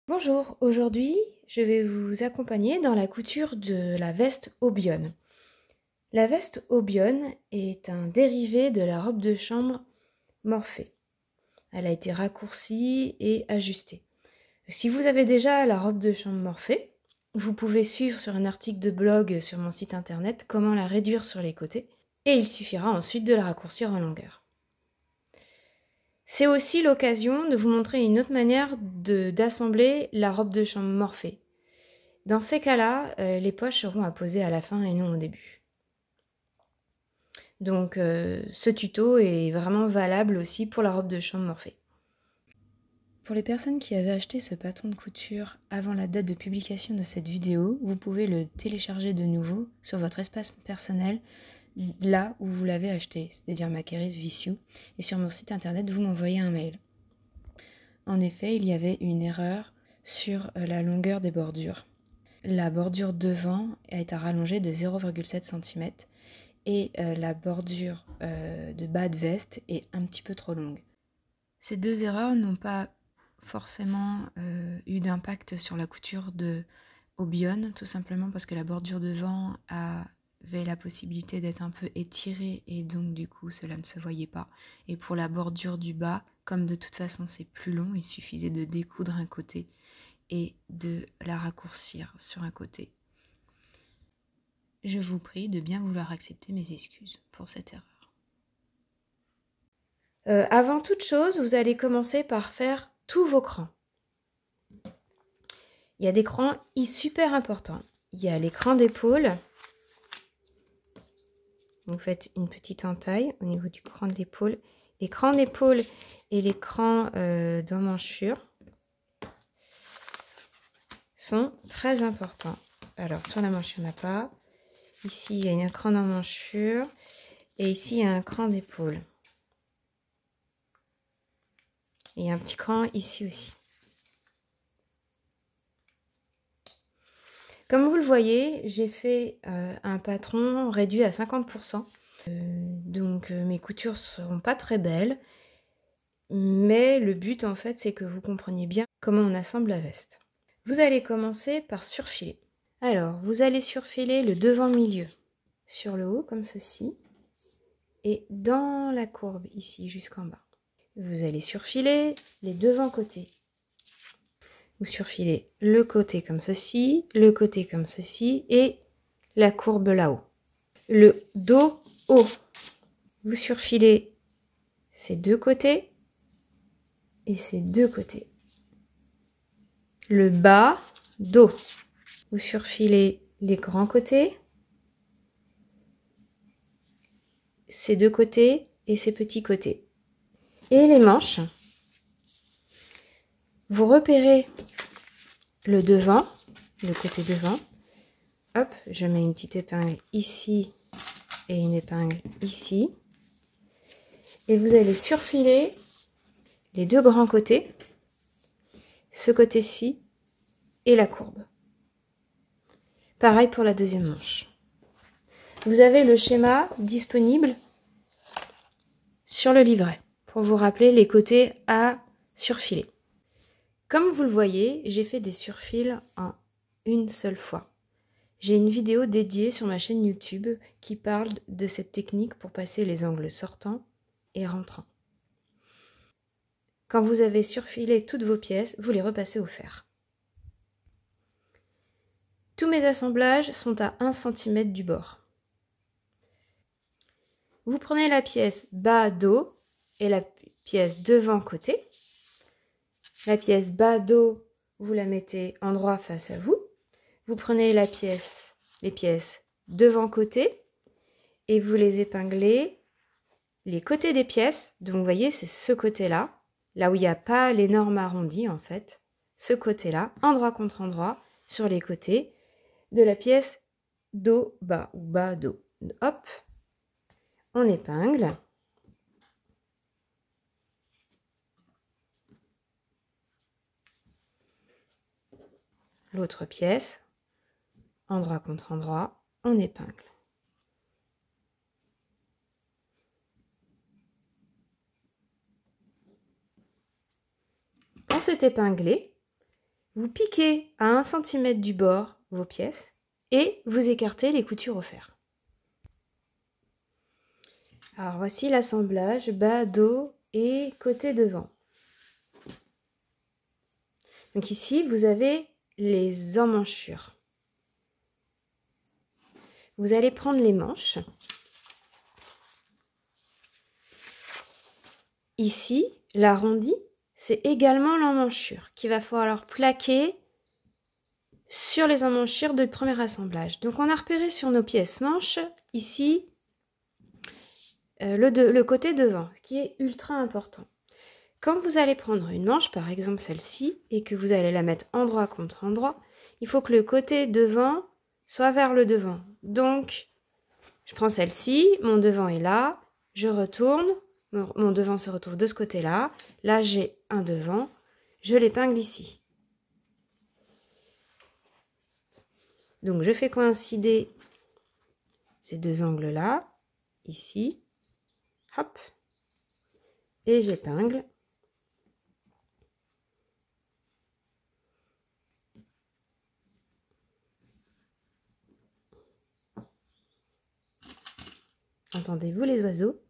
Bonjour, aujourd'hui je vais vous accompagner dans la couture de la veste Obion. La veste Obion est un dérivé de la robe de chambre Morphée. Elle a été raccourcie et ajustée. Si vous avez déjà la robe de chambre Morphée, vous pouvez suivre sur un article de blog sur mon site internet comment la réduire sur les côtés et il suffira ensuite de la raccourcir en longueur. C'est aussi l'occasion de vous montrer une autre manière d'assembler la robe de chambre Morphée. Dans ces cas-là, les poches seront à poser à la fin et non au début. Donc ce tuto est vraiment valable aussi pour la robe de chambre Morphée. Pour les personnes qui avaient acheté ce patron de couture avant la date de publication de cette vidéo, vous pouvez le télécharger de nouveau sur votre espace personnel, là où vous l'avez acheté, c'est-à-dire Makeris Vissou, et sur mon site internet, vous m'envoyez un mail. En effet, il y avait une erreur sur la longueur des bordures. La bordure devant est à rallonger de 0,7 cm et la bordure de bas de veste est un petit peu trop longue. Ces deux erreurs n'ont pas forcément eu d'impact sur la couture de Obion, tout simplement parce que la bordure devant avait la possibilité d'être un peu étirée et donc du coup cela ne se voyait pas. Et pour la bordure du bas, comme de toute façon c'est plus long, il suffisait de découdre un côté et de la raccourcir sur un côté. Je vous prie de bien vouloir accepter mes excuses pour cette erreur. Avant toute chose, vous allez commencer par faire tous vos crans. Il y a des crans super importants. Il y a les crans d'épaule. Vous faites une petite entaille au niveau du cran d'épaule. Les crans d'épaule et les crans d'emmanchure sont très importants. Alors, sur la manche, il n'y en a pas. Ici, il y a un cran d'emmanchure. Et ici, il y a un cran d'épaule. Et il y a un petit cran ici aussi. Comme vous le voyez, j'ai fait un patron réduit à 50%. Donc mes coutures ne seront pas très belles. Mais le but en fait, c'est que vous compreniez bien comment on assemble la veste. Vous allez commencer par surfiler. Alors, vous allez surfiler le devant-milieu sur le haut comme ceci. Et dans la courbe ici jusqu'en bas. Vous allez surfiler les devants-côtés. Vous surfilez le côté comme ceci, le côté comme ceci et la courbe là-haut. Le dos haut. Vous surfilez ces deux côtés et ces deux côtés. Le bas, dos. Vous surfilez les grands côtés, ces deux côtés et ces petits côtés. Et les manches. Vous repérez le devant, le côté devant. Hop, je mets une petite épingle ici et une épingle ici. Et vous allez surfiler les deux grands côtés, ce côté-ci et la courbe. Pareil pour la deuxième manche. Vous avez le schéma disponible sur le livret pour vous rappeler les côtés à surfiler. Comme vous le voyez, j'ai fait des surfils en une seule fois. J'ai une vidéo dédiée sur ma chaîne YouTube qui parle de cette technique pour passer les angles sortants et rentrants. Quand vous avez surfilé toutes vos pièces, vous les repassez au fer. Tous mes assemblages sont à 1 cm du bord. Vous prenez la pièce bas-dos et la pièce devant-côté. La pièce bas-dos, vous la mettez endroit face à vous. Vous prenez les pièces devant-côté et vous les épinglez les côtés des pièces. Donc vous voyez, c'est ce côté-là, là où il n'y a pas l'énorme arrondi en fait. Ce côté-là, endroit contre endroit, sur les côtés de la pièce dos-bas ou bas-dos. Hop, on épingle. L'autre pièce, endroit contre endroit, on épingle. Quand c'est épinglé, vous piquez à 1 cm du bord vos pièces et vous écartez les coutures au fer. Alors voici l'assemblage bas, dos et côté devant. Donc ici, vous avez les emmanchures. Vous allez prendre les manches. Ici, l'arrondi, c'est également l'emmanchure qu'il va falloir plaquer sur les emmanchures de premier assemblage. Donc on a repéré sur nos pièces manches, ici, le côté devant, qui est ultra important. Quand vous allez prendre une manche, par exemple celle-ci, et que vous allez la mettre endroit contre endroit, il faut que le côté devant soit vers le devant. Donc, je prends celle-ci, mon devant est là, je retourne, mon devant se retrouve de ce côté-là, là j'ai un devant, je l'épingle ici. Donc je fais coïncider ces deux angles-là, ici, hop, et j'épingle. Entendez-vous les oiseaux?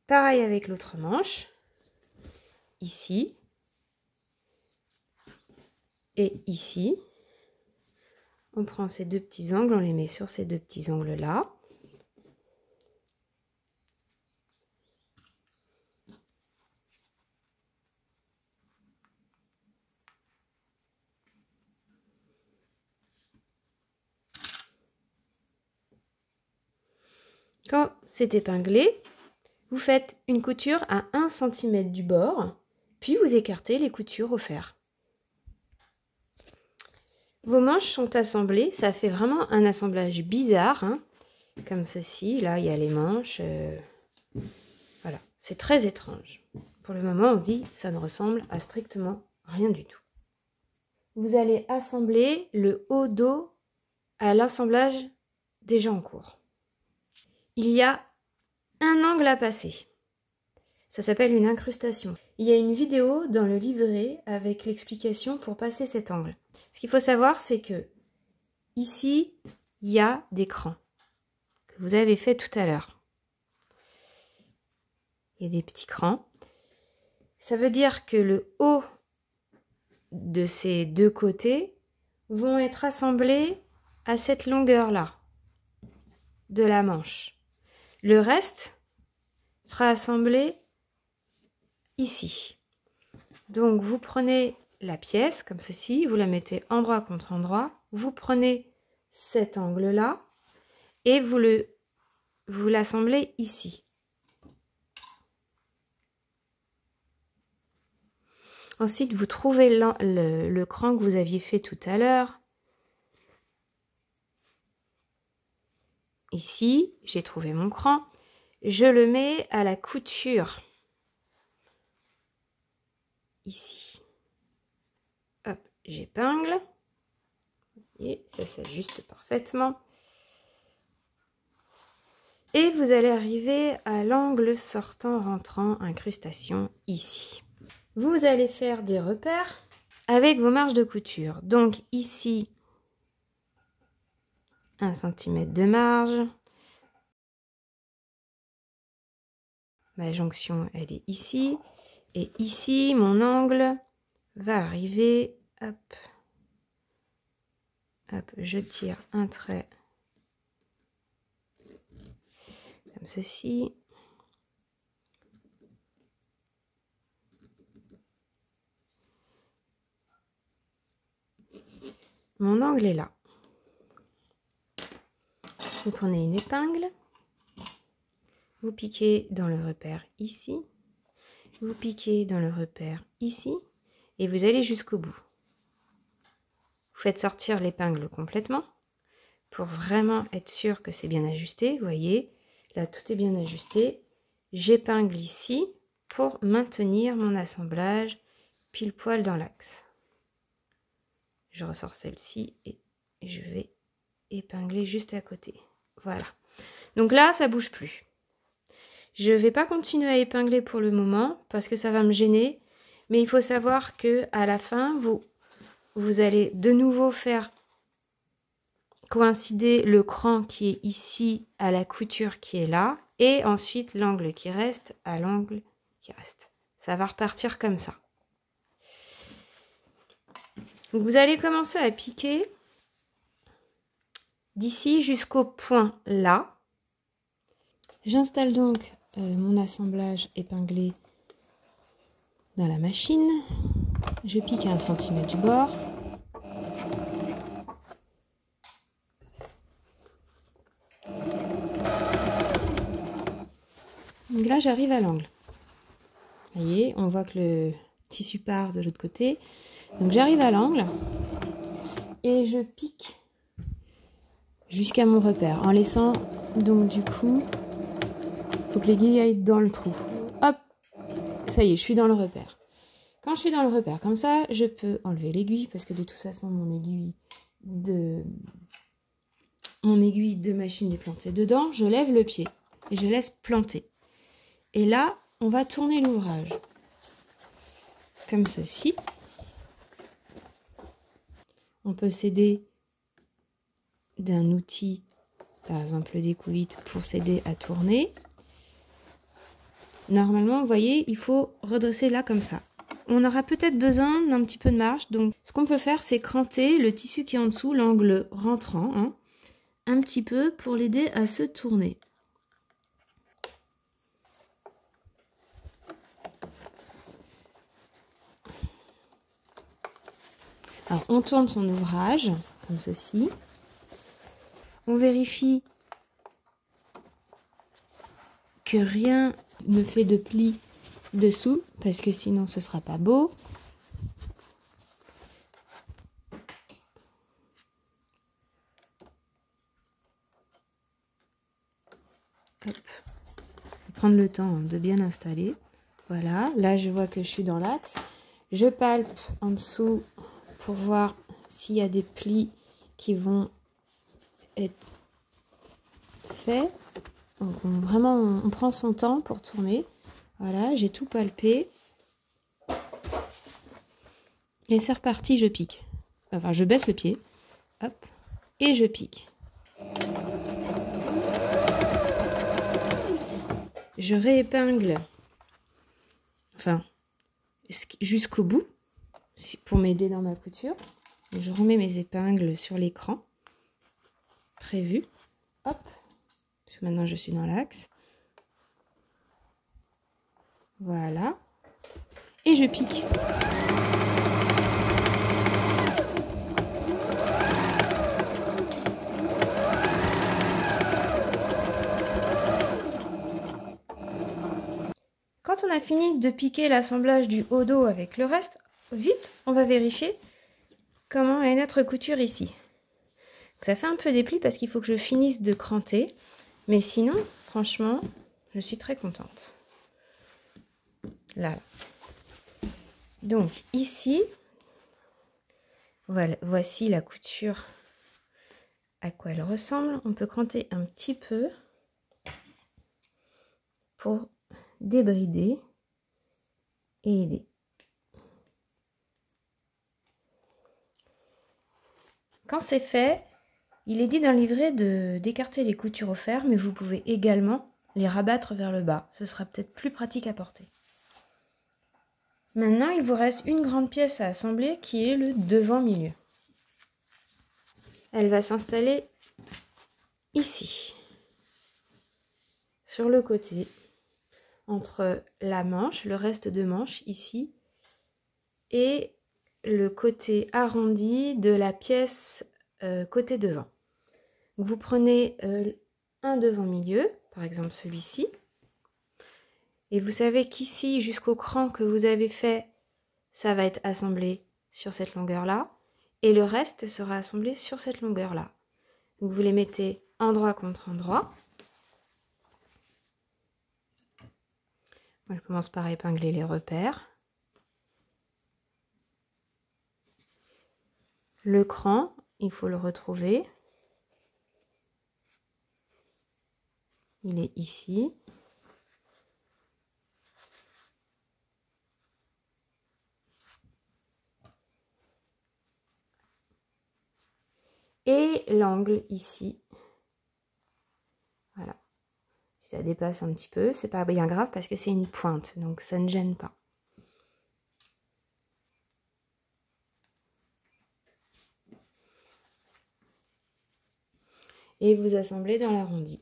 Pareil avec l'autre manche, ici et ici. On prend ces deux petits angles, on les met sur ces deux petits angles-là. Quand c'est épinglé, vous faites une couture à 1 cm du bord, puis vous écartez les coutures au fer. Vos manches sont assemblées, ça fait vraiment un assemblage bizarre, hein, comme ceci. Là, il y a les manches. Voilà, c'est très étrange. Pour le moment, on se dit ça ne ressemble à strictement rien du tout. Vous allez assembler le haut-dos à l'assemblage déjà en cours. Il y a un angle à passer. Ça s'appelle une incrustation. Il y a une vidéo dans le livret avec l'explication pour passer cet angle. Ce qu'il faut savoir, c'est que ici, il y a des crans que vous avez fait tout à l'heure. Il y a des petits crans. Ça veut dire que le haut de ces deux côtés vont être assemblés à cette longueur-là de la manche. Le reste sera assemblé ici. Donc vous prenez la pièce comme ceci, vous la mettez endroit contre endroit, vous prenez cet angle-là et vous l'assemblez ici. Ensuite, vous trouvez le cran que vous aviez fait tout à l'heure. Ici, j'ai trouvé mon cran. Je le mets à la couture. Ici. Hop, j'épingle. Et ça s'ajuste parfaitement. Et vous allez arriver à l'angle sortant, rentrant, incrustation ici. Vous allez faire des repères avec vos marges de couture. Donc ici, 1 cm de marge. Ma jonction, elle est ici. Et ici, mon angle va arriver. Hop. Hop, je tire un trait. Comme ceci. Mon angle est là. Vous prenez une épingle. Vous piquez dans le repère ici. Vous piquez dans le repère ici. Et vous allez jusqu'au bout. Vous faites sortir l'épingle complètement pour vraiment être sûr que c'est bien ajusté. Vous voyez, là tout est bien ajusté. J'épingle ici pour maintenir mon assemblage pile poil dans l'axe. Je ressors celle-ci et je vais épingler juste à côté. Voilà. Donc là, ça bouge plus. Je ne vais pas continuer à épingler pour le moment parce que ça va me gêner. Mais il faut savoir que à la fin, vous allez de nouveau faire coïncider le cran qui est ici à la couture qui est là, et ensuite l'angle qui reste à l'angle qui reste. Ça va repartir comme ça. Donc vous allez commencer à piquer d'ici jusqu'au point là. J'installe donc mon assemblage épinglé dans la machine. Je pique à 1 cm du bord. Donc là, j'arrive à l'angle. Vous voyez, on voit que le tissu part de l'autre côté. Donc j'arrive à l'angle et je pique jusqu'à mon repère en laissant donc du coup, il faut que l'aiguille aille dans le trou. Hop, ça y est, je suis dans le repère. Quand je suis dans le repère comme ça, je peux enlever l'aiguille parce que de toute façon mon aiguille de machine est plantée dedans. Je lève le pied et je laisse planter. Et là, on va tourner l'ouvrage comme ceci. On peut s'aider d'un outil, par exemple le découvite, pour s'aider à tourner. Normalement, vous voyez, il faut redresser là comme ça. On aura peut-être besoin d'un petit peu de marge. Donc, ce qu'on peut faire, c'est cranter le tissu qui est en dessous, l'angle rentrant, hein, un petit peu pour l'aider à se tourner. Alors, on tourne son ouvrage, comme ceci. On vérifie que rien ne fait de pli dessous, parce que sinon ce sera pas beau. Hop. Prendre le temps de bien installer. Voilà, là je vois que je suis dans l'axe. Je palpe en dessous pour voir s'il y a des plis qui vont être faits. Donc on prend son temps pour tourner. Voilà, j'ai tout palpé. Et c'est reparti, je pique. Enfin, je baisse le pied. Hop. Et je pique. Je réépingle. Enfin, jusqu'au bout. Pour m'aider dans ma couture. Je remets mes épingles sur l'écran. Prévu. Hop. Parce que maintenant je suis dans l'axe. Voilà. Et je pique. Quand on a fini de piquer l'assemblage du haut dos avec le reste, vite, on va vérifier comment est notre couture ici. Ça fait un peu des plis parce qu'il faut que je finisse de cranter. Mais sinon, franchement, je suis très contente. Là. Donc, ici, voilà, voici la couture à quoi elle ressemble. On peut cranter un petit peu pour débrider et aider. Quand c'est fait, il est dit dans le livret d'écarter les coutures au fer, mais vous pouvez également les rabattre vers le bas. Ce sera peut-être plus pratique à porter. Maintenant, il vous reste une grande pièce à assembler qui est le devant-milieu. Elle va s'installer ici, sur le côté, entre la manche, le reste de manche ici, et le côté arrondi de la pièce côté devant. Vous prenez un devant-milieu, par exemple celui-ci, et vous savez qu'ici, jusqu'au cran que vous avez fait, ça va être assemblé sur cette longueur-là, et le reste sera assemblé sur cette longueur-là. Donc vous les mettez endroit contre endroit. Moi, je commence par épingler les repères. Le cran, il faut le retrouver. Il est ici. l'angle ici. Voilà. Si ça dépasse un petit peu, c'est pas bien grave parce que c'est une pointe, donc ça ne gêne pas. Et vous assemblez dans l'arrondi.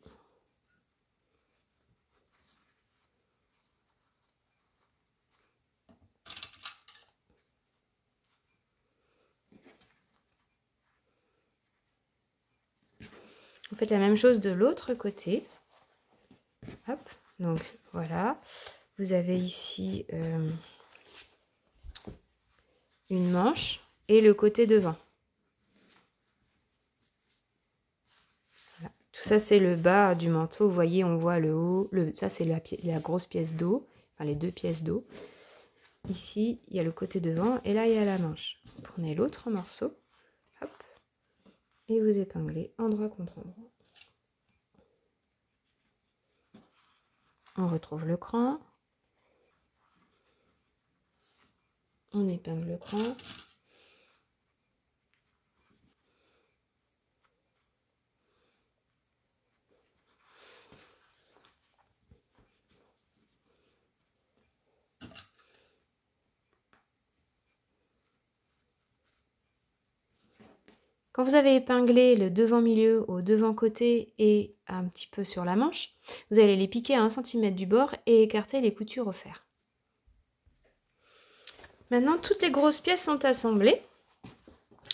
Vous faites la même chose de l'autre côté. Hop, donc voilà. Vous avez ici une manche et le côté devant. Voilà. Tout ça, c'est le bas du manteau. Vous voyez, on voit le haut. Ça, c'est la grosse pièce d'eau. Enfin, les deux pièces d'eau. Ici, il y a le côté devant et là, il y a la manche. Vous prenez l'autre morceau. Hop, et vous épinglez endroit contre endroit. On retrouve le cran. On épingle le cran. Quand vous avez épinglé le devant-milieu au devant-côté et un petit peu sur la manche, vous allez les piquer à 1 cm du bord et écarter les coutures au fer. Maintenant, toutes les grosses pièces sont assemblées.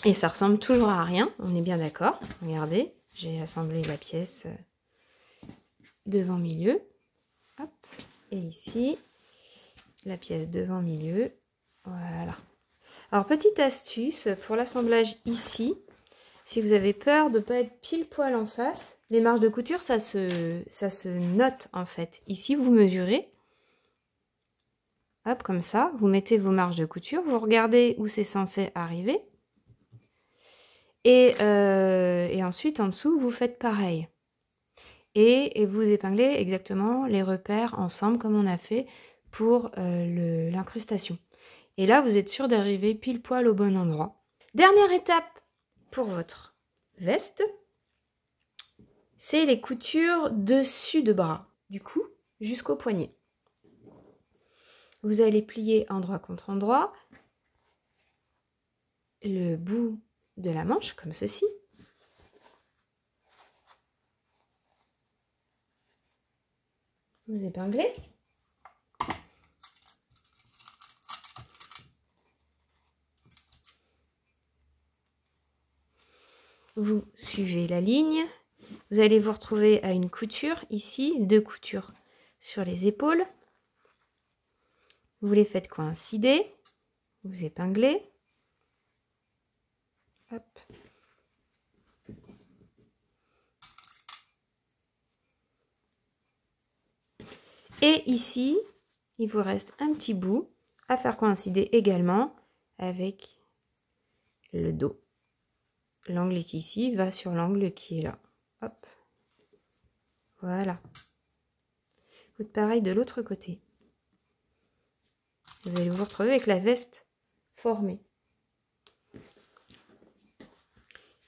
Et ça ressemble toujours à rien, on est bien d'accord. Regardez, j'ai assemblé la pièce devant-milieu. Hop, et ici, la pièce devant-milieu. Voilà. Alors, petite astuce pour l'assemblage ici. Si vous avez peur de ne pas être pile poil en face, les marges de couture, ça se note en fait. Ici, vous mesurez. Hop, comme ça. Vous mettez vos marges de couture. Vous regardez où c'est censé arriver. Et ensuite, en dessous, vous faites pareil. Et vous épinglez exactement les repères ensemble comme on a fait pour l'incrustation. Et là, vous êtes sûr d'arriver pile poil au bon endroit. Dernière étape pour votre veste, c'est les coutures dessus de bras, du cou jusqu'au poignet. Vous allez plier endroit contre endroit le bout de la manche, comme ceci. Vous épinglez. Vous suivez la ligne. Vous allez vous retrouver à une couture ici, 2 coutures sur les épaules. Vous les faites coïncider. Vous épinglez. Hop. Et ici, il vous reste un petit bout à faire coïncider également avec le dos. L'angle qui est ici va sur l'angle qui est là. Hop. Voilà. Faites pareil de l'autre côté. Vous allez vous retrouver avec la veste formée.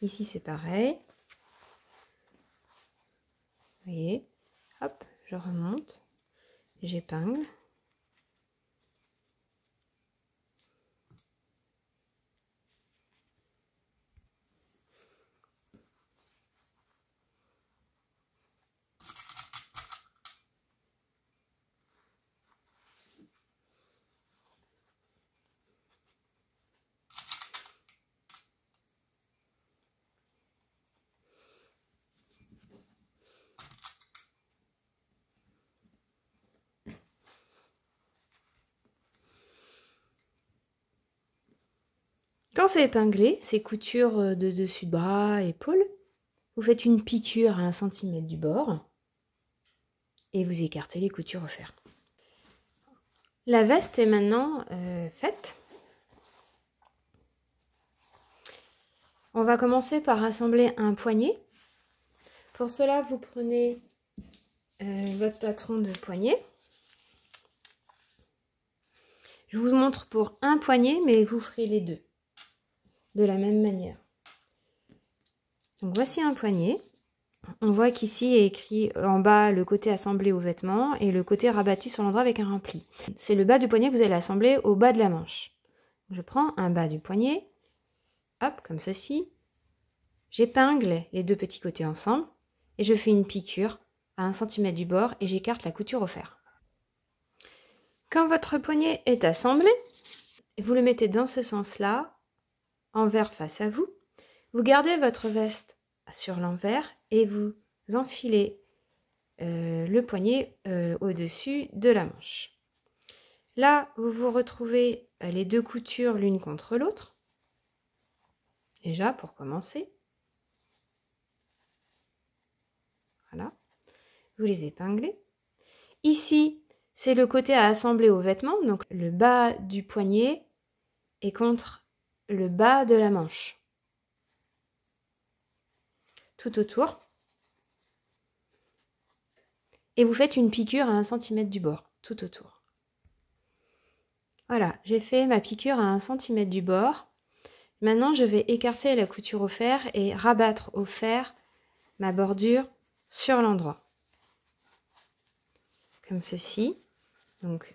Ici, c'est pareil. Vous voyez. Hop, je remonte. J'épingle. Quand c'est épinglé, ces coutures de dessus de bras, épaules, vous faites une piqûre à 1 cm du bord et vous écartez les coutures au fer. La veste est maintenant faite. On va commencer par assembler un poignet. Pour cela, vous prenez votre patron de poignet. Je vous montre pour un poignet, mais vous ferez les deux de la même manière. Donc voici un poignet. On voit qu'ici est écrit en bas le côté assemblé au vêtement et le côté rabattu sur l'endroit avec un rempli. C'est le bas du poignet que vous allez assembler au bas de la manche. Je prends un bas du poignet, hop, comme ceci. J'épingle les deux petits côtés ensemble et je fais une piqûre à 1 cm du bord et j'écarte la couture au fer. Quand votre poignet est assemblé, vous le mettez dans ce sens-là, envers face à vous. Vous gardez votre veste sur l'envers et vous enfilez le poignet au-dessus de la manche. Là, vous vous retrouvez les deux coutures l'une contre l'autre. Déjà, pour commencer. Voilà. Vous les épinglez. Ici, c'est le côté à assembler au vêtement. Donc, le bas du poignet est contre le bas de la manche. Tout autour. Et vous faites une piqûre à 1 cm du bord, tout autour. Voilà, j'ai fait ma piqûre à 1 cm du bord. Maintenant, je vais écarter la couture au fer et rabattre au fer ma bordure sur l'endroit. Comme ceci, donc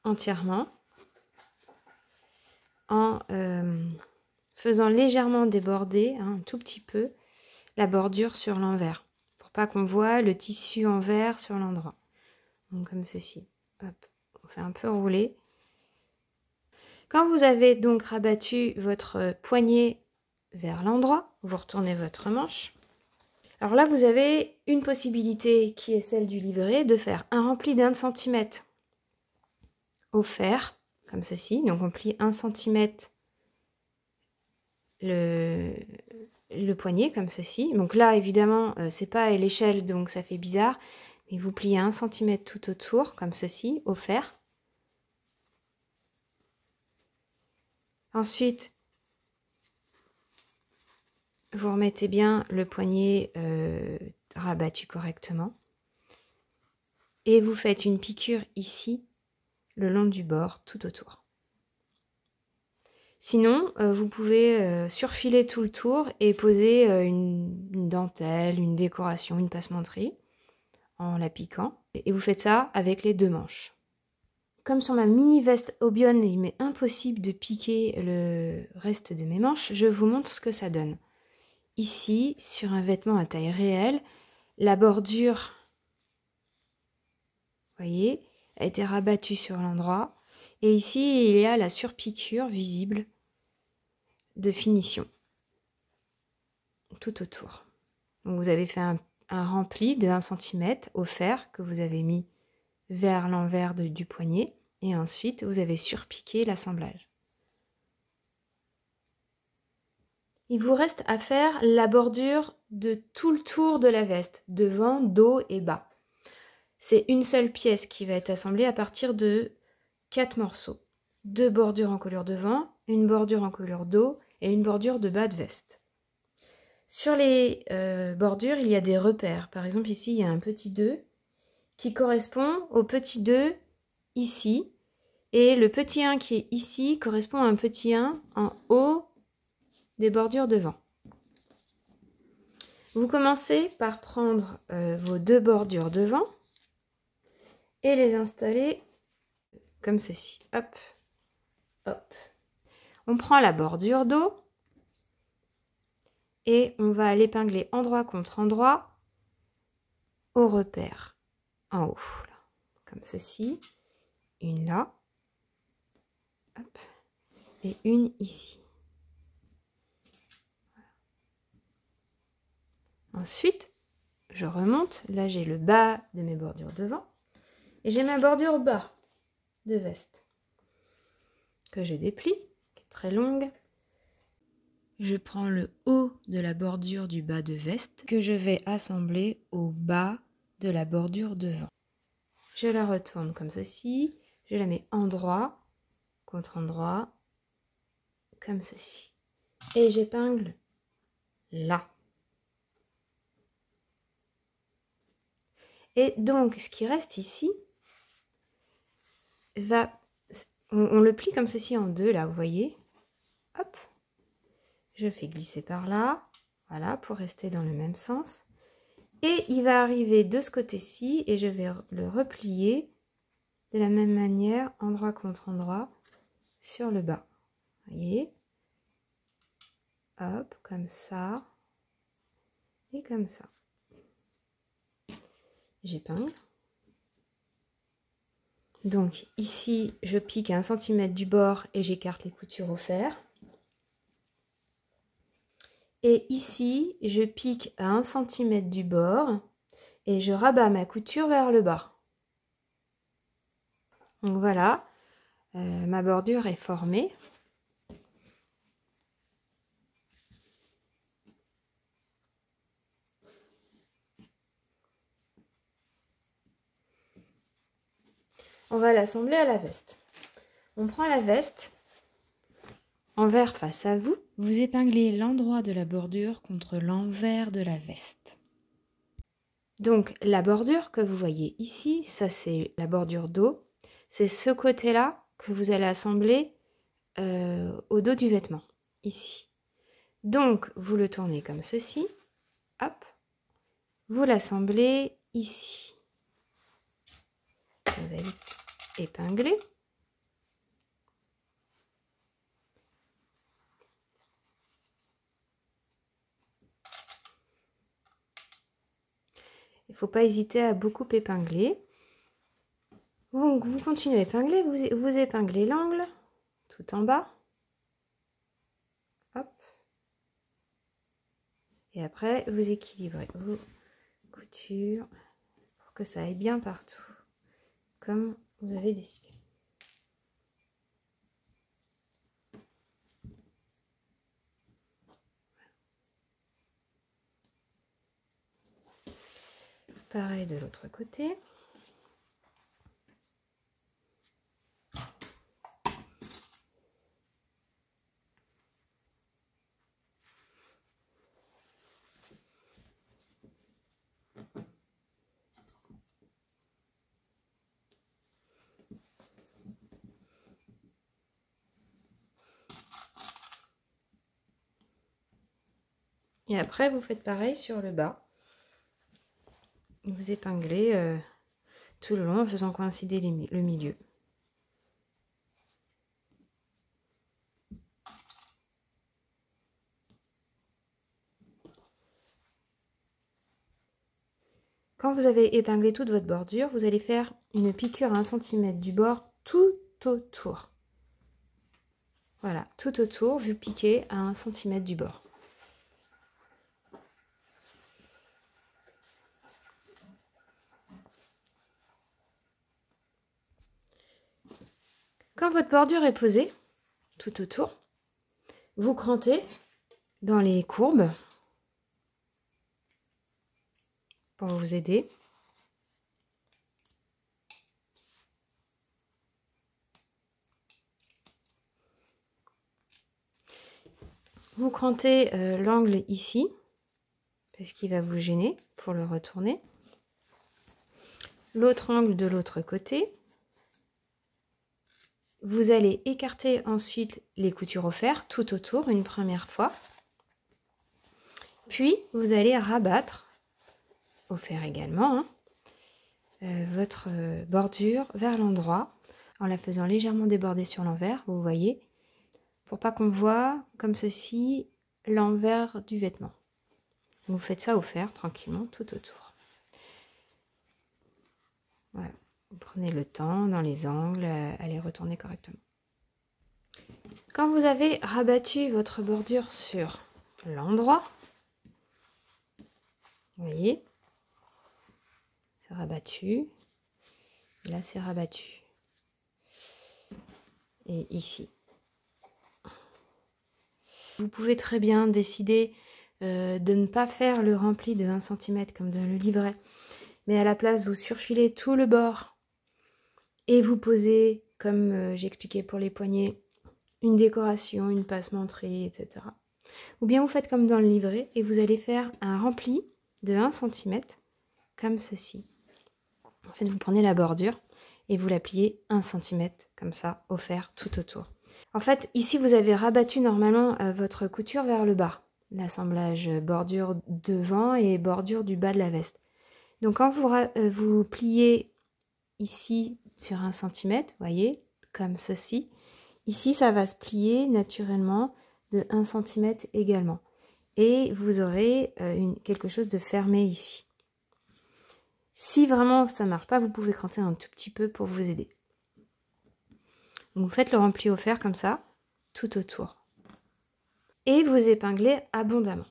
entièrement, en faisant légèrement déborder, un tout petit peu, la bordure sur l'envers, pour pas qu'on voit le tissu envers sur l'endroit. Donc comme ceci. Hop, on fait un peu rouler. Quand vous avez donc rabattu votre poignet vers l'endroit, vous retournez votre manche. Alors là, vous avez une possibilité qui est celle du livret, de faire un rempli d'1 cm au fer, comme ceci. Donc on plie 1 cm le poignet, comme ceci. Donc là, évidemment, c'est pas à l'échelle, donc ça fait bizarre. Mais vous pliez 1 cm tout autour, comme ceci, au fer. Ensuite, vous remettez bien le poignet rabattu correctement. Et vous faites une piqûre ici, le long du bord, tout autour. Sinon, vous pouvez surfiler tout le tour et poser une dentelle, une décoration, une passementerie en la piquant. Et vous faites ça avec les deux manches. Comme sur ma mini veste Obion, il m'est impossible de piquer le reste de mes manches, je vous montre ce que ça donne. Ici, sur un vêtement à taille réelle, la bordure, vous voyez, a été rabattue sur l'endroit. Et ici, il y a la surpiqûre visible de finition tout autour. Donc vous avez fait un rempli de 1 cm au fer que vous avez mis vers l'envers du poignet et ensuite vous avez surpiqué l'assemblage. Il vous reste à faire la bordure de tout le tour de la veste, devant, dos et bas. C'est une seule pièce qui va être assemblée à partir de 4 morceaux. 2 bordures en couleur devant, une bordure en couleur dos et une bordure de bas de veste. Sur les bordures, il y a des repères. Par exemple, ici, il y a un petit 2 qui correspond au petit 2 ici. Et le petit 1 qui est ici correspond à un petit 1 en haut des bordures devant. Vous commencez par prendre vos 2 bordures devant et les installer comme ceci. Hop, hop. On prend la bordure dos et on va l'épingler endroit contre endroit au repère en haut, là, comme ceci. Une là, hop, et une ici. Ensuite, je remonte. Là, j'ai le bas de mes bordures devant. Et j'ai ma bordure bas de veste que je déplie, qui est très longue. Je prends le haut de la bordure du bas de veste que je vais assembler au bas de la bordure devant. Je la retourne comme ceci. Je la mets endroit contre endroit, comme ceci. Et j'épingle là. Et donc, ce qui reste ici, on le plie comme ceci en deux, là, vous voyez. Hop, je fais glisser par là, Voilà, pour rester dans le même sens. Et il va arriver de ce côté-ci et je vais le replier de la même manière, endroit contre endroit, sur le bas. Vous voyez? Hop, comme ça. Et comme ça. J'épingle. Donc ici, je pique à 1 cm du bord et j'écarte les coutures au fer. Et ici, je pique à 1 cm du bord et je rabats ma couture vers le bas. Donc voilà, ma bordure est formée. On va l'assembler à la veste. On prend la veste, envers face à vous. Vous épinglez l'endroit de la bordure contre l'envers de la veste. Donc la bordure que vous voyez ici, ça c'est la bordure dos. C'est ce côté-là que vous allez assembler au dos du vêtement, ici. Donc vous le tournez comme ceci, hop, vous l'assemblez ici. Vous allez épingler. Il ne faut pas hésiter à beaucoup épingler. Donc vous continuez à épingler, vous épinglez l'angle tout en bas. Hop. Et après, vous équilibrez vos coutures pour que ça aille bien partout, comme vous avez décidé. Pareil de l'autre côté. Et après, vous faites pareil sur le bas. Vous épinglez tout le long en faisant coïncider le milieu. Quand vous avez épinglé toute votre bordure, vous allez faire une piqûre à 1 cm du bord tout autour. Voilà, tout autour, vous piquez à 1 cm du bord. Quand votre bordure est posée, tout autour, vous crantez dans les courbes pour vous aider. Vous crantez l'angle ici, parce qu'il va vous gêner pour le retourner. L'autre angle de l'autre côté. Vous allez écarter ensuite les coutures au fer tout autour une première fois. Puis vous allez rabattre, au fer également, votre bordure vers l'endroit en la faisant légèrement déborder sur l'envers, vous voyez, pour pas qu'on voit comme ceci l'envers du vêtement. Vous faites ça au fer tranquillement tout autour. Voilà. Vous prenez le temps dans les angles à les retourner correctement. Quand vous avez rabattu votre bordure sur l'endroit, vous voyez, c'est rabattu, là c'est rabattu, et ici. Vous pouvez très bien décider de ne pas faire le rempli de 1 cm comme dans le livret, mais à la place vous surfilez tout le bord et vous posez, comme j'expliquais pour les poignets, une décoration, une passementerie, etc. Ou bien vous faites comme dans le livret et vous allez faire un rempli de 1 cm comme ceci. En fait, vous prenez la bordure et vous la pliez 1 cm comme ça au fer tout autour. En fait, ici vous avez rabattu normalement votre couture vers le bas. l'assemblage bordure devant et bordure du bas de la veste. Donc quand vous pliez ici sur 1 cm, voyez, comme ceci, ici ça va se plier naturellement de 1 cm également. Et vous aurez quelque chose de fermé ici. Si vraiment ça ne marche pas, vous pouvez cranter un tout petit peu pour vous aider. Donc vous faites le rempli au fer comme ça, tout autour. Et vous épinglez abondamment.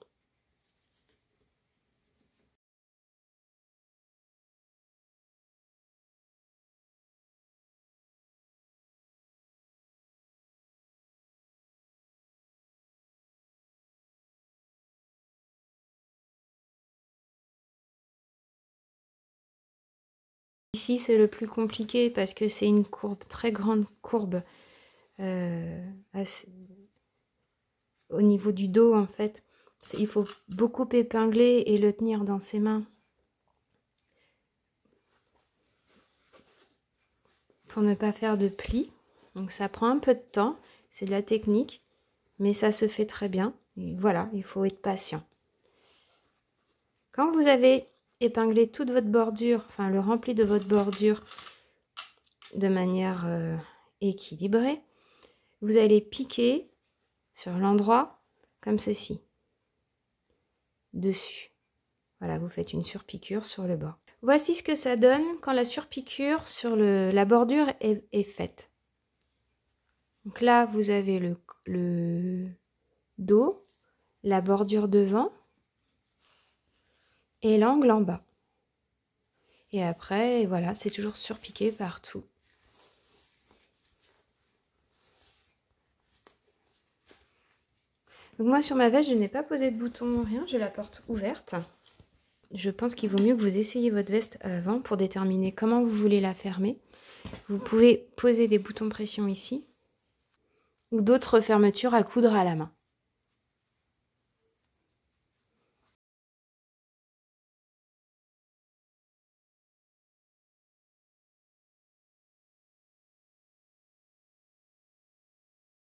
Ici, c'est le plus compliqué parce que c'est une courbe, très grande courbe au niveau du dos en fait. Il faut beaucoup épingler et le tenir dans ses mains pour ne pas faire de plis. Donc ça prend un peu de temps, c'est de la technique, mais ça se fait très bien. Et voilà, il faut être patient. Quand vous avez épinglé toute votre bordure, enfin le rempli de votre bordure de manière équilibrée, vous allez piquer sur l'endroit comme ceci, dessus. Voilà, vous faites une surpiqûre sur le bord. Voici ce que ça donne quand la surpiqûre sur la bordure est faite. Donc là, vous avez le dos, la bordure devant et l'angle en bas. Et après, voilà, c'est toujours surpiqué partout. Donc moi, sur ma veste, je n'ai pas posé de bouton, rien, je la porte ouverte. Je pense qu'il vaut mieux que vous essayiez votre veste avant pour déterminer comment vous voulez la fermer. Vous pouvez poser des boutons pression ici ou d'autres fermetures à coudre à la main.